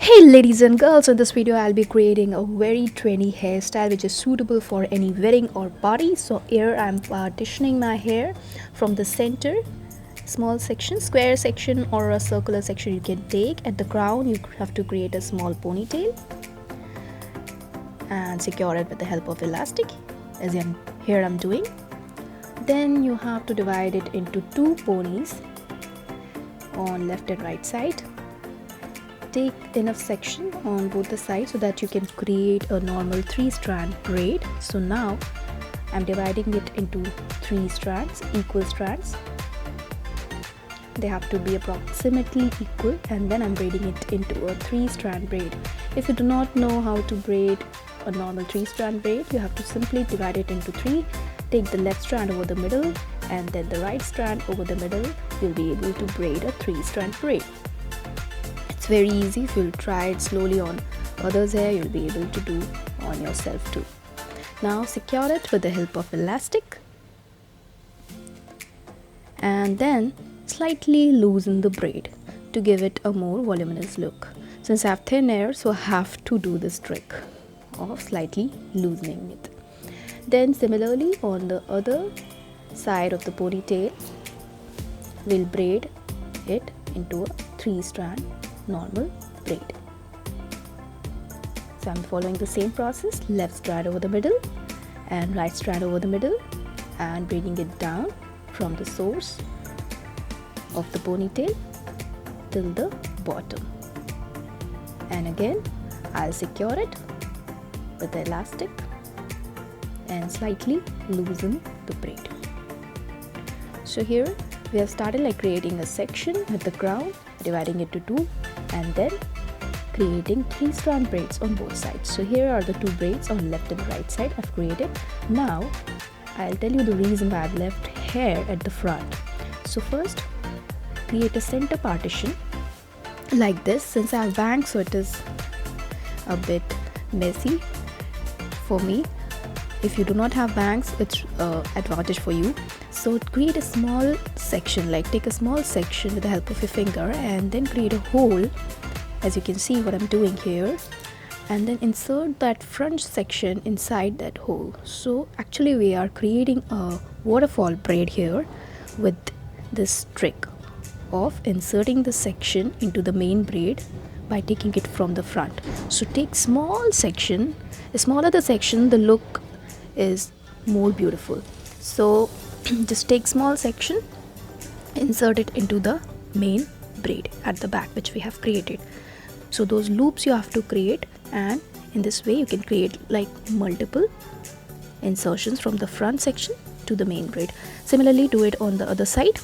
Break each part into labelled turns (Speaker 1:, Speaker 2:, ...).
Speaker 1: Hey ladies and girls, in this video I'll be creating a very trendy hairstyle which is suitable for any wedding or party. So here I'm partitioning my hair from the center, small section, square section or a circular section you can take. At the crown you have to create a small ponytail and secure it with the help of elastic, as in here I'm doing. Then you have to divide it into two ponies on left and right side. Take enough section on both the sides so that you can create a normal 3-strand braid. So now I'm dividing it into 3 strands, equal strands. They have to be approximately equal, and then I'm braiding it into a 3-strand braid. If you do not know how to braid a normal 3-strand braid, you have to simply divide it into 3. Take the left strand over the middle and then the right strand over the middle. You'll be able to braid a 3-strand braid. Very easy. If you'll try it slowly on others' hair, you'll be able to do on yourself too. Now secure it with the help of elastic and then slightly loosen the braid to give it a more voluminous look. Since I have thin hair, so I have to do this trick of slightly loosening it. Then similarly on the other side of the ponytail, we'll braid it into a 3-strand normal braid. So I'm following the same process, left strand over the middle and right strand over the middle, and braiding it down from the source of the ponytail till the bottom. And again I'll secure it with the elastic and slightly loosen the braid. So here we have started like creating a section at the crown, dividing it to 2 and then creating 3-strand braids on both sides. So here are the 2 braids on left and right side I've created. Now I'll tell you the reason why I've left hair at the front. So first, create a center partition like this. Since I have bangs, so it is a bit messy for me. If you do not have bangs, it's advantage for you. So create a small section, like take a small section with the help of your finger and then create a hole, as you can see what I'm doing here, and then insert that front section inside that hole. So actually we are creating a waterfall braid here with this trick of inserting the section into the main braid by taking it from the front. So take small section, the smaller the section, the look is more beautiful. So just take small section, insert it into the main braid at the back which we have created. So those loops you have to create, and in this way you can create like multiple insertions from the front section to the main braid. Similarly do it on the other side.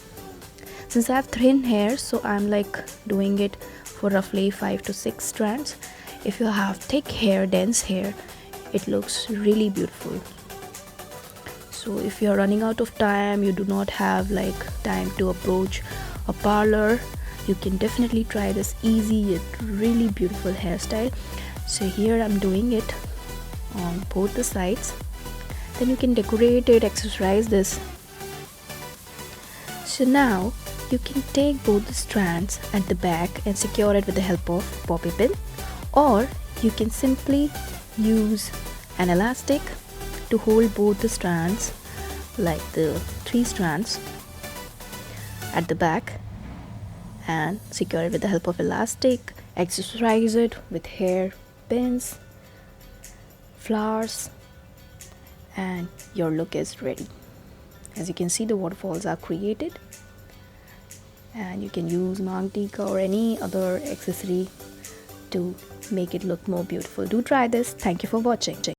Speaker 1: Since I have thin hair, so I'm like doing it for roughly 5 to 6 strands. If you have thick hair, dense hair, it looks really beautiful. So if you're running out of time, you do not have like time to approach a parlor, you can definitely try this easy yet really beautiful hairstyle. So here I'm doing it on both the sides. Then you can decorate it, accessorize this. So now you can take both the strands at the back and secure it with the help of bobby pin, or you can simply use an elastic to hold both the strands, like the 3 strands at the back, and secure it with the help of elastic, accessorize it with hair pins, flowers, and your look is ready. As you can see, the waterfalls are created, and you can use mantika or any other accessory to make it look more beautiful. Do try this. Thank you for watching.